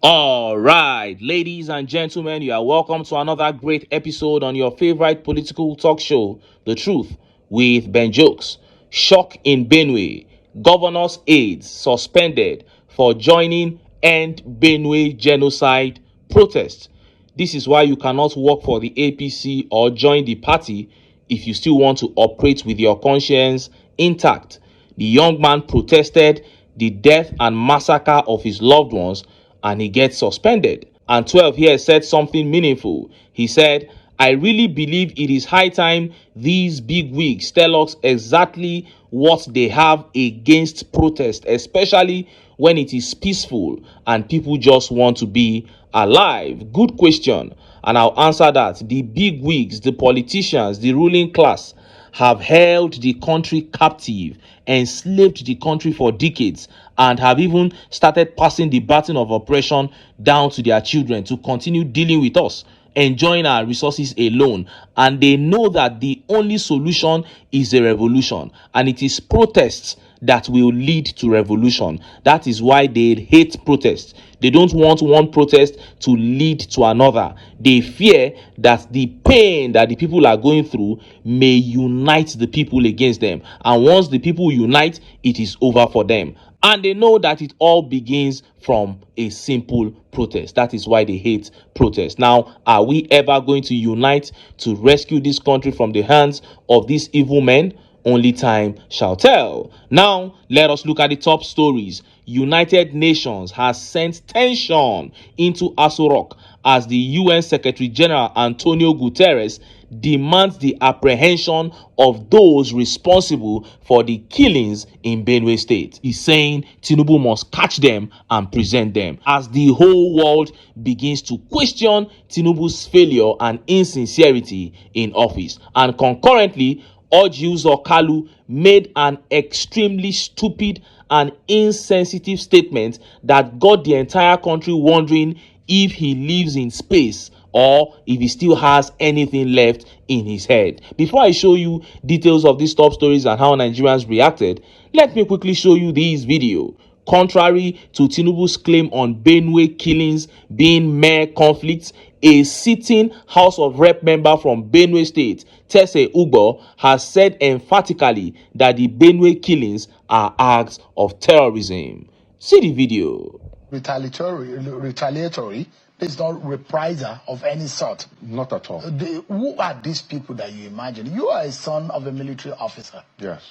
All right, ladies and gentlemen, you are welcome to another great episode on your favorite political talk show, The Truth with Ben Jokes. Shock in Benue. Governor's aides suspended for joining End Benue Genocide protest. This is why you cannot work for the APC or join the party if you still want to operate with your conscience intact. The young man protested the death and massacre of his loved ones, and he gets suspended. And 12 here said something meaningful. He said, I really believe it is high time these big wigs tell us exactly what they have against protest, especially when it is peaceful and people just want to be alive. Good question, and I'll answer that. The big wigs, the politicians, the ruling class have held the country captive, enslaved the country for decades, and have even started passing the baton of oppression down to their children to continue dealing with us, enjoying our resources alone. And they know that the only solution is a revolution, and it is protests that will lead to revolution. That is why they hate protests. They don't want one protest to lead to another. They fear that the pain that the people are going through may unite the people against them. And once the people unite, it is over for them. And they know that it all begins from a simple protest. That is why they hate protest. Now, are we ever going to unite to rescue this country from the hands of these evil men? Only time shall tell. Now, let us look at the top stories. United Nations has sent tension into Aso Rock as the UN Secretary General Antonio Guterres demands the apprehension of those responsible for the killings in Benue State. He's saying Tinubu must catch them and present them, as the whole world begins to question Tinubu's failure and insincerity in office. And concurrently, Orji Uzor Kalu made an extremely stupid and insensitive statement that got the entire country wondering if he lives in space or if he still has anything left in his head. Before I show you details of these top stories and how Nigerians reacted, let me quickly show you this video. Contrary to Tinubu's claim on Benue killings being mere conflicts, a sitting House of Rep member from Benue State, Tese Ugbo, has said emphatically that the Benue killings are acts of terrorism. See the video. Retaliatory. There's no reprisal of any sort. Not at all. Who are these people that you imagine? You are a son of a military officer. Yes.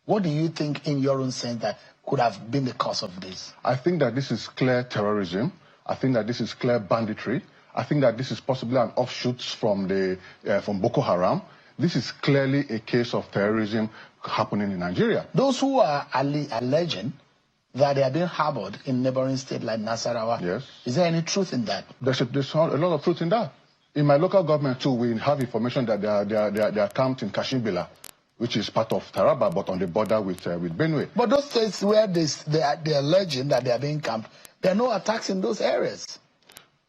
What do you think, in your own sense, that could have been the cause of this? I think that this is clear terrorism. I think that this is clear banditry. I think that this is possibly an offshoot from Boko Haram. This is clearly a case of terrorism happening in Nigeria. Those who are alleging that they are being harbored in neighboring states like Nasarawa. Yes. Is there any truth in that? There's a lot of truth in that. In my local government too, we have information that they are camped in Kashimbila, which is part of Taraba, but on the border with Benue. But those states where they are alleging that they are being camped, there are no attacks in those areas.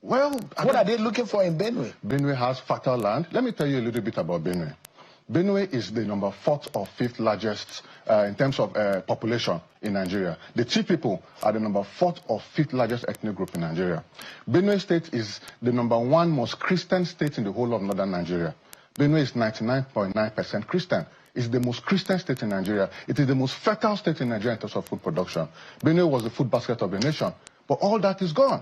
Well, what are they looking for in Benue? Benue has fertile land. Let me tell you a little bit about Benue. Benue is the number 4th or 5th largest in terms of population in Nigeria. The Chi people are the number 4th or 5th largest ethnic group in Nigeria. Benue State is the number 1 most Christian state in the whole of northern Nigeria. Benue is 99.9% Christian. It's the most Christian state in Nigeria. It is the most fertile state in Nigeria in terms of food production. Benue was the food basket of the nation. But all that is gone.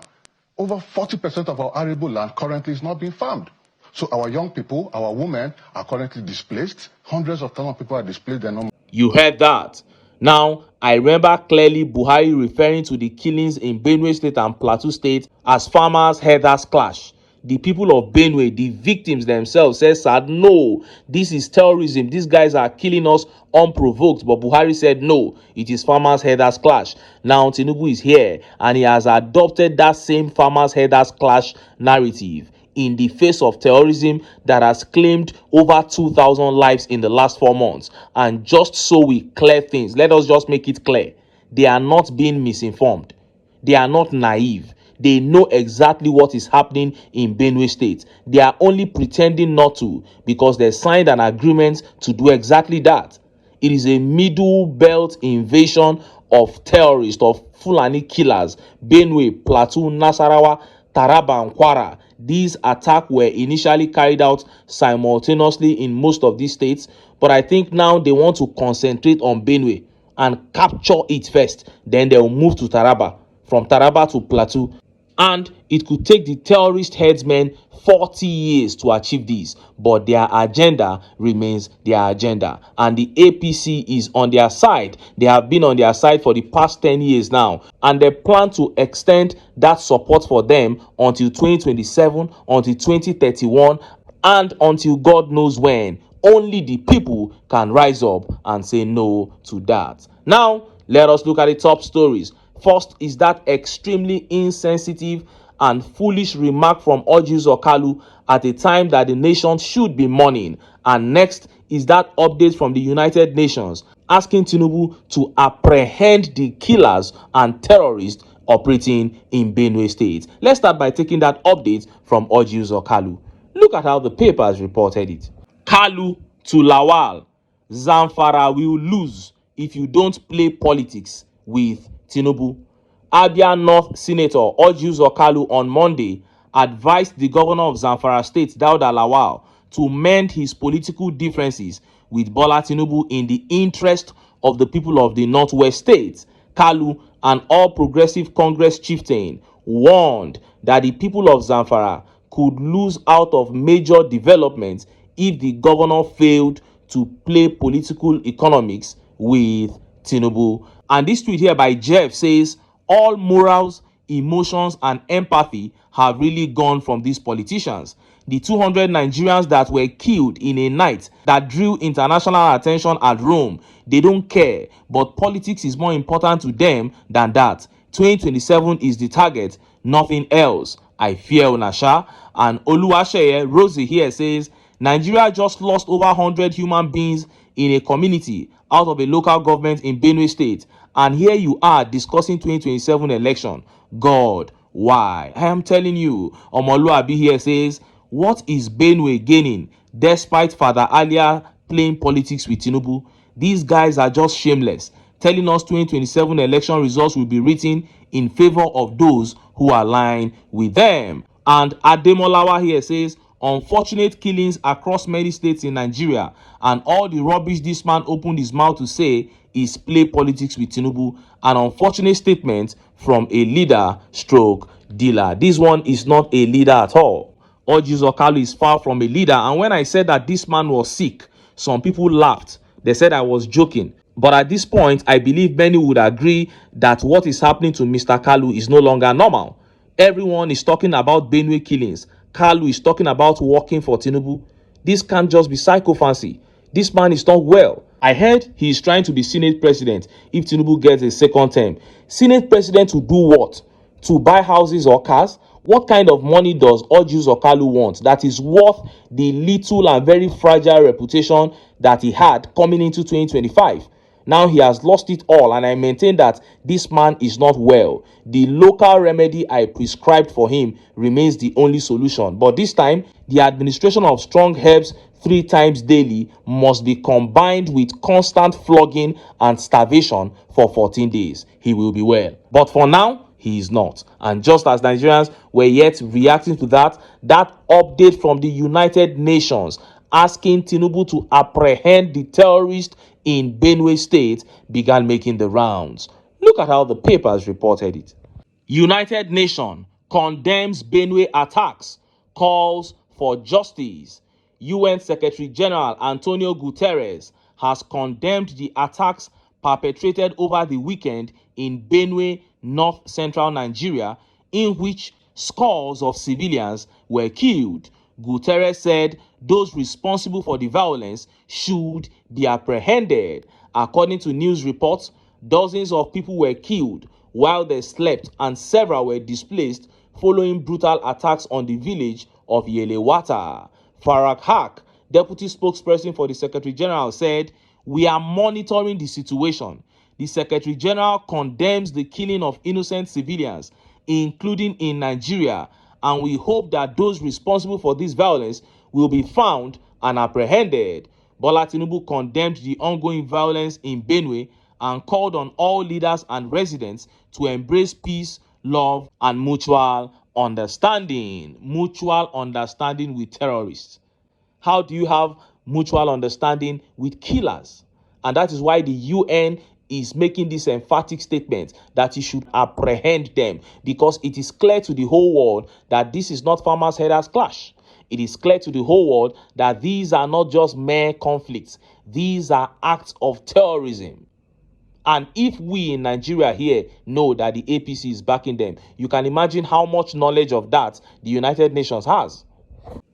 Over 40% of our arable land currently is not being farmed. So our young people, our women are currently displaced. Hundreds of thousands of people are displaced. You heard that. Now, I remember clearly Buhari referring to the killings in Benue State and Plateau State as farmers-herders clash. The people of Benue, the victims themselves, said, no, this is terrorism. These guys are killing us unprovoked. But Buhari said, no, it is farmers-herders clash. Now, Tinubu is here, and he has adopted that same farmers-herders clash narrative in the face of terrorism that has claimed over 2,000 lives in the last 4 months. And just so we clear things, let us just make it clear. They are not being misinformed. They are not naive. They know exactly what is happening in Benue State. They are only pretending not to because they signed an agreement to do exactly that. It is a middle belt invasion of terrorists, of Fulani killers, Benue, Plateau, Nasarawa, Taraba, and Kwara. These attacks were initially carried out simultaneously in most of these states, but I think now they want to concentrate on Benue and capture it first. Then they will move to Taraba, from Taraba to Plateau. And it could take the terrorist headsmen 40 years to achieve this, but their agenda remains their agenda, and the APC is on their side. They have been on their side for the past 10 years now, and they plan to extend that support for them until 2027, until 2031, and until God knows when. Only the people can rise up and say no to that. Now, let us look at the top stories. First is that extremely insensitive and foolish remark from Orji Okalu at a time that the nation should be mourning. And next is that update from the United Nations asking Tinubu to apprehend the killers and terrorists operating in Benue State. Let's start by taking that update from Orji Okalu. Look at how the papers reported it. Kalu to Lawal, Zamfara will lose if you don't play politics with Tinubu. Abia North Senator Orji Okalu on Monday advised the governor of Zamfara State, Dauda Lawal, to mend his political differences with Bola Tinubu in the interest of the people of the Northwest States. Kalu, an All Progressive Congress chieftain, warned that the people of Zamfara could lose out of major developments if the governor failed to play political economics with Tinubu. And this tweet here by Jeff says, all morals, emotions, and empathy have really gone from these politicians. The 200 Nigerians that were killed in a night that drew international attention at Rome, they don't care, but politics is more important to them than that. 2027 is the target, nothing else. I fear Onasha. And Oluwaseye Rosie here says, Nigeria just lost over 100 human beings in a community out of a local government in Benue State. And here you are discussing 2027 election. God, why? I am telling you. Omoluabi here says, what is Benue gaining despite Father Alia playing politics with Tinubu? These guys are just shameless, telling us 2027 election results will be written in favor of those who align with them. And Ademolawa here says, unfortunate killings across many states in Nigeria, and all the rubbish this man opened his mouth to say is play politics with Tinubu. An unfortunate statement from a leader stroke dealer. This one is not a leader at all. Orji Okalu is far from a leader. And when I said that this man was sick, some people laughed. They said I was joking. But at this point, I believe many would agree that what is happening to Mr. Kalu is no longer normal. Everyone is talking about Benue killings. Kalu is talking about working for Tinubu. This can't just be psychophancy. This man is not well. I heard he is trying to be Senate president if Tinubu gets a second term. Senate president to do what? To buy houses or cars? What kind of money does Orji Okalu want that is worth the little and very fragile reputation that he had coming into 2025? Now he has lost it all, and I maintain that this man is not well. The local remedy I prescribed for him remains the only solution. But this time, the administration of strong herbs 3 times daily must be combined with constant flogging and starvation for 14 days. He will be well. But for now, he is not. And just as Nigerians were yet reacting to that update from the United Nations asking Tinubu to apprehend the terrorists in Benue State began making the rounds. Look at how the papers reported it. United Nations condemns Benue attacks, calls for justice. UN Secretary General Antonio Guterres has condemned the attacks perpetrated over the weekend in Benue, north central Nigeria, in which scores of civilians were killed. Guterres said those responsible for the violence should be apprehended. According to news reports, dozens of people were killed while they slept and several were displaced following brutal attacks on the village of Yelewata. Farak Haq, deputy spokesperson for the Secretary General, said, "We are monitoring the situation. The Secretary General condemns the killing of innocent civilians, including in Nigeria, and we hope that those responsible for this violence will be found and apprehended." Bola Tinubu condemned the ongoing violence in Benue and called on all leaders and residents to embrace peace, love, and mutual understanding. Mutual understanding with terrorists. How do you have mutual understanding with killers? And that is why the UN is making this emphatic statement that you should apprehend them, because it is clear to the whole world that this is not farmers' herders clash. It is clear to the whole world that these are not just mere conflicts. These are acts of terrorism. And if we in Nigeria here know that the APC is backing them, you can imagine how much knowledge of that the United Nations has.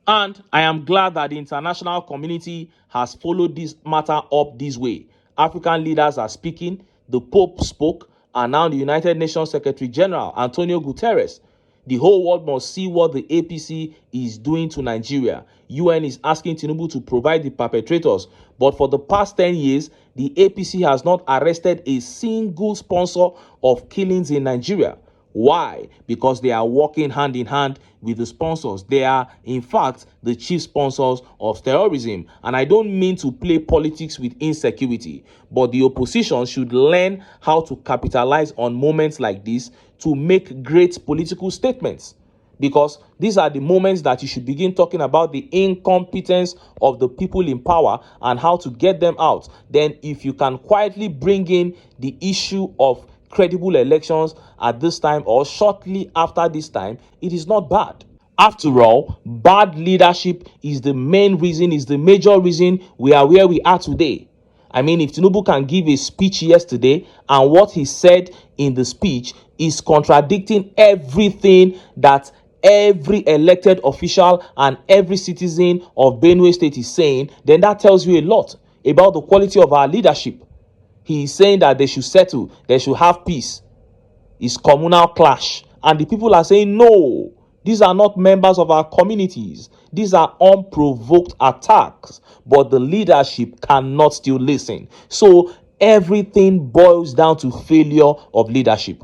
And I am glad that the international community has followed this matter up this way. African leaders are speaking, the Pope spoke, and now the United Nations Secretary General, Antonio Guterres. The whole world must see what the APC is doing to Nigeria. UN is asking Tinubu to provide the perpetrators, but for the past 10 years, the APC has not arrested a single sponsor of killings in Nigeria. Why? Because they are working hand in hand with the sponsors. They are, in fact, the chief sponsors of terrorism. And I don't mean to play politics with insecurity, but the opposition should learn how to capitalize on moments like this to make great political statements. Because these are the moments that you should begin talking about the incompetence of the people in power and how to get them out. Then if you can quietly bring in the issue of credible elections at this time or shortly after this time, it is not bad. After all, bad leadership is the main reason, is the major reason we are where we are today. I mean, if Tinubu can give a speech yesterday and what he said in the speech is contradicting everything that every elected official and every citizen of Benue State is saying, then that tells you a lot about the quality of our leadership. He is saying that they should settle, they should have peace. It's communal clash. And the people are saying, no, these are not members of our communities. These are unprovoked attacks. But the leadership cannot still listen. So everything boils down to failure of leadership.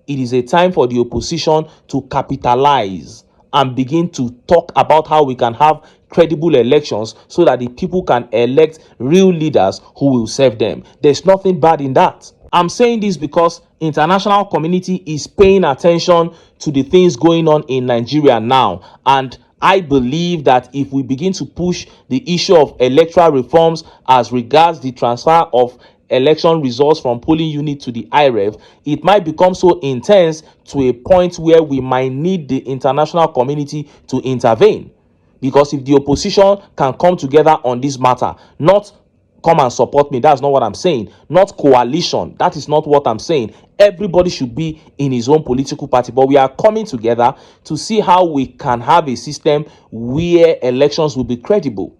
It is a time for the opposition to capitalize and begin to talk about how we can have credible elections so that the people can elect real leaders who will serve them. There's nothing bad in that. I'm saying this because international community is paying attention to the things going on in Nigeria now, and I believe that if we begin to push the issue of electoral reforms as regards the transfer of election results from polling unit to the IREV, it might become so intense to a point where we might need the international community to intervene. Because if the opposition can come together on this matter, not come and support me, that's not what I'm saying, not coalition, that is not what I'm saying. Everybody should be in his own political party, but we are coming together to see how we can have a system where elections will be credible.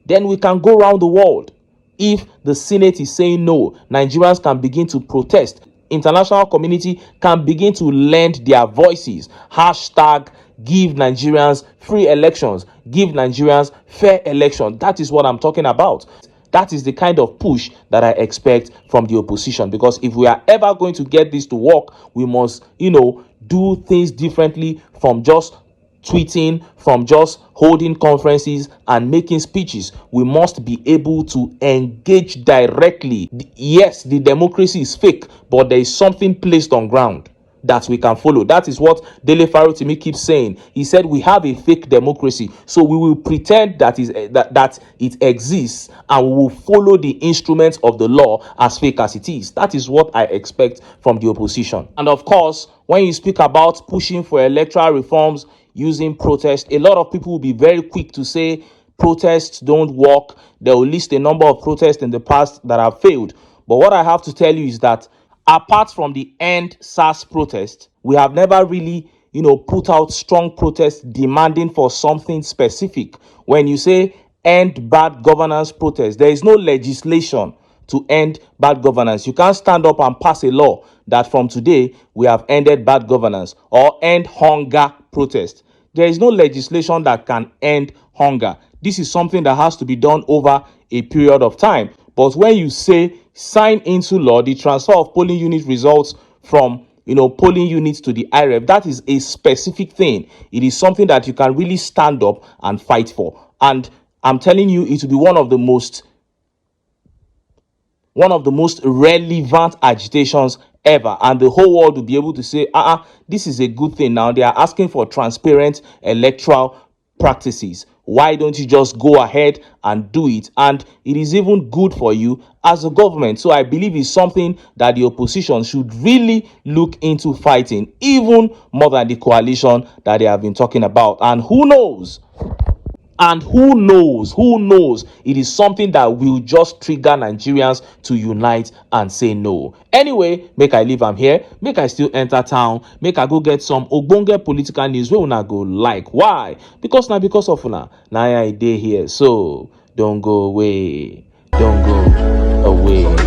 Then we can go around the world. If the Senate is saying no, Nigerians can begin to protest. International community can begin to lend their voices. Hashtag give Nigerians free elections. Give Nigerians fair elections. That is what I'm talking about. That is the kind of push that I expect from the opposition. Because if we are ever going to get this to work, we must, do things differently from just tweeting, from just holding conferences and making speeches. We must be able to engage directly. Yes, the democracy is fake, but there is something placed on ground that we can follow. That is what Dele Farotimi keeps saying. He said we have a fake democracy, so we will pretend that it exists, and we will follow the instruments of the law as fake as it is. That is what I expect from the opposition. And of course, when you speak about pushing for electoral reforms using protest, a lot of people will be very quick to say protests don't work. They will list a number of protests in the past that have failed. But what I have to tell you is that apart from the End SARS protest, we have never really, put out strong protests demanding for something specific. When you say end bad governance protest, there is no legislation to end bad governance. You can't stand up and pass a law that from today we have ended bad governance or end hunger protest. There is no legislation that can end hunger. This is something that has to be done over a period of time. But when you say sign into law the transfer of polling unit results from polling units to the IREV, that is a specific thing. It is something that you can really stand up and fight for. And I'm telling you, it will be one of the most one of the most relevant agitations ever, and the whole world will be able to say, this is a good thing. Now they are asking for transparent electoral practices. Why don't you just go ahead and do it? And it is even good for you as a government. So I believe it's something that the opposition should really look into fighting, even more than the coalition that they have been talking about. And who knows? Who knows, it is something that will just trigger Nigerians to unite and say no. Anyway, make I leave am here, make I still enter town, make I go get some ogbonge political news wey una go like. Why? Because na because of una na I dey here. So don't go away, don't go away.